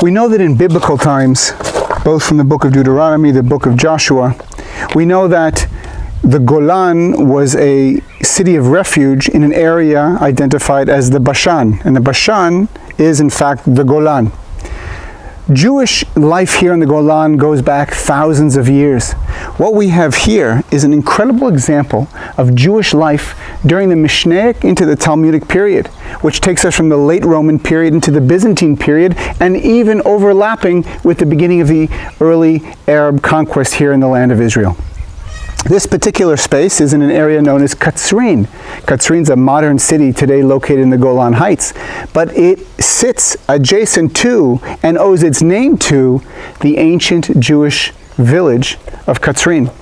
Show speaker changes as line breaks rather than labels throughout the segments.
We know that in biblical times, both from the book of Deuteronomy, the book of Joshua, we know that the Golan was a city of refuge in an area identified as the Bashan. And the Bashan is, in fact, the Golan. Jewish life here in the Golan goes back thousands of years. What we have here is an incredible example of Jewish life during the Mishnaic into the Talmudic period, which takes us from the late Roman period into the Byzantine period, and even overlapping with the beginning of the early Arab conquest here in the land of Israel. This particular space is in an area known as Katzrin. Katzrin's a modern city today located in the Golan Heights, but it sits adjacent to and owes its name to the ancient Jewish village of Katzrin.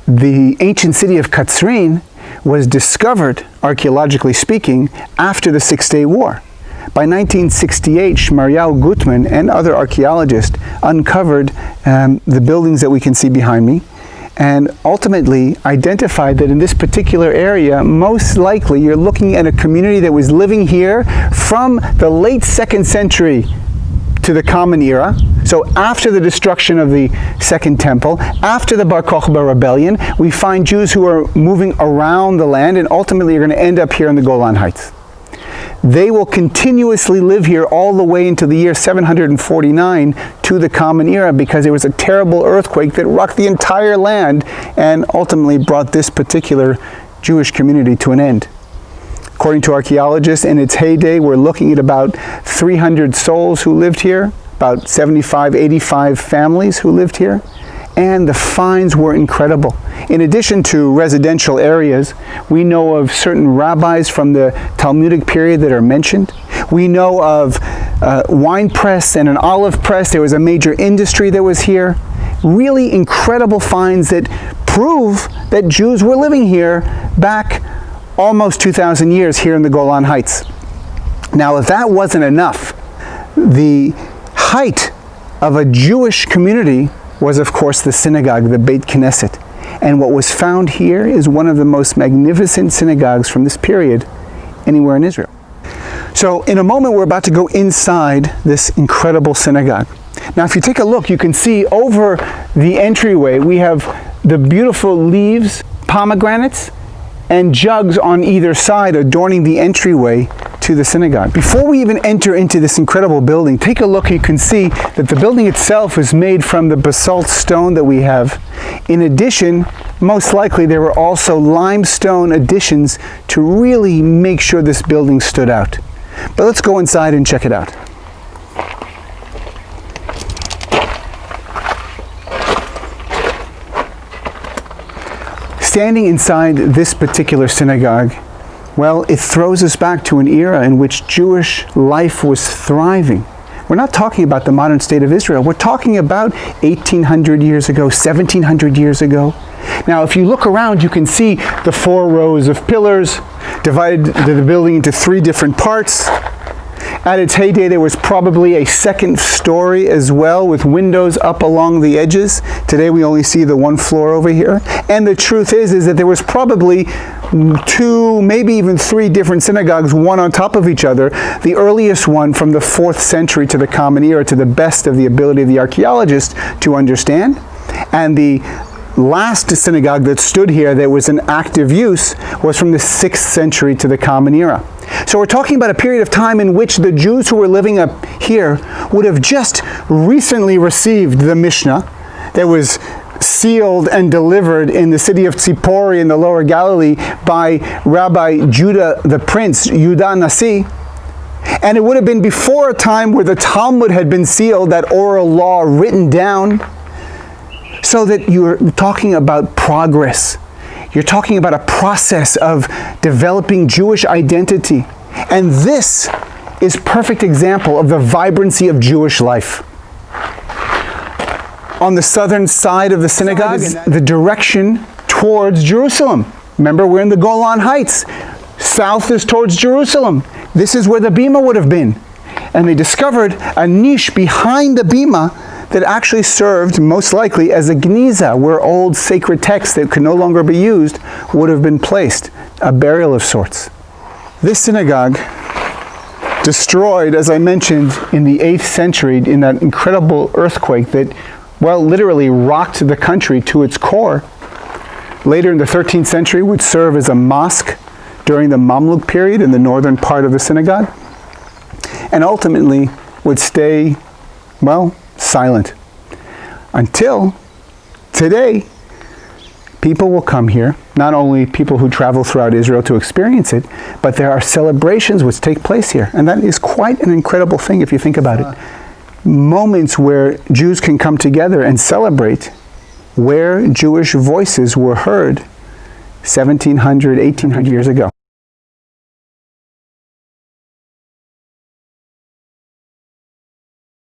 The ancient city of Katzrin was discovered, archaeologically speaking, after the Six-Day War. By 1968, Shmaryahu Gutman and other archaeologists uncovered the buildings that we can see behind me, and ultimately identified that in this particular area, most likely you're looking at a community that was living here from the late 2nd century to the Common Era. So after the destruction of the Second Temple, after the Bar Kokhba rebellion, we find Jews who are moving around the land and ultimately are going to end up here in the Golan Heights. They will continuously live here all the way into the year 749 to the Common Era, because there was a terrible earthquake that rocked the entire land and ultimately brought this particular Jewish community to an end. According to archaeologists, in its heyday, we're looking at about 300 souls who lived here, about 75, 85 families who lived here, and the finds were incredible. In addition to residential areas, we know of certain rabbis from the Talmudic period that are mentioned. We know of wine press and an olive press. There was a major industry that was here. Really incredible finds that prove that Jews were living here back almost 2,000 years here in the Golan Heights. Now, if that wasn't enough, the height of a Jewish community was, of course, the synagogue, the Beit Knesset. And what was found here is one of the most magnificent synagogues from this period anywhere in Israel. So in a moment, we're about to go inside this incredible synagogue. Now, if you take a look, you can see over the entryway, we have the beautiful leaves, pomegranates, and jugs on either side adorning the entryway to the synagogue. Before we even enter into this incredible building, take a look. You can see that the building itself is made from the basalt stone that we have. In addition, most likely there were also limestone additions to really make sure this building stood out. But let's go inside and check it out. Standing inside this particular synagogue, well, it throws us back to an era in which Jewish life was thriving. We're not talking about the modern state of Israel. We're talking about 1,800 years ago, 1,700 years ago. Now, if you look around, you can see the 4 rows of pillars divided the building into 3 different parts. At its heyday, there was probably a 2nd story as well, with windows up along the edges. Today, we only see the 1 floor over here. And the truth is that there was probably 2, maybe even 3 different synagogues, one on top of each other. The earliest one from the 4th century to the Common Era, to the best of the ability of the archaeologists to understand. And the last synagogue that stood here that was in active use was from the 6th century to the Common Era. So we're talking about a period of time in which the Jews who were living up here would have just recently received the Mishnah that was sealed and delivered in the city of Tzipori in the Lower Galilee by Rabbi Judah the Prince, Yudah Nasi. And it would have been before a time where the Talmud had been sealed, that oral law written down, so that you're talking about progress. You're talking about a process of developing Jewish identity. And this is a perfect example of the vibrancy of Jewish life. On the southern side of the synagogue, the direction towards Jerusalem. Remember, we're in the Golan Heights. South is towards Jerusalem. This is where the bima would have been. And they discovered a niche behind the bima that actually served, most likely, as a gniza, where old sacred texts that could no longer be used would have been placed, a burial of sorts. This synagogue destroyed, as I mentioned, in the 8th century in that incredible earthquake that, well, literally rocked the country to its core. Later in the 13th century would serve as a mosque during the Mamluk period in the northern part of the synagogue, and ultimately would stay, well, silent until today. People will come here, not only people who travel throughout Israel to experience it, but there are celebrations which take place here. And that is quite an incredible thing if you think about it. Moments where Jews can come together and celebrate where Jewish voices were heard 1700, 1800 years ago.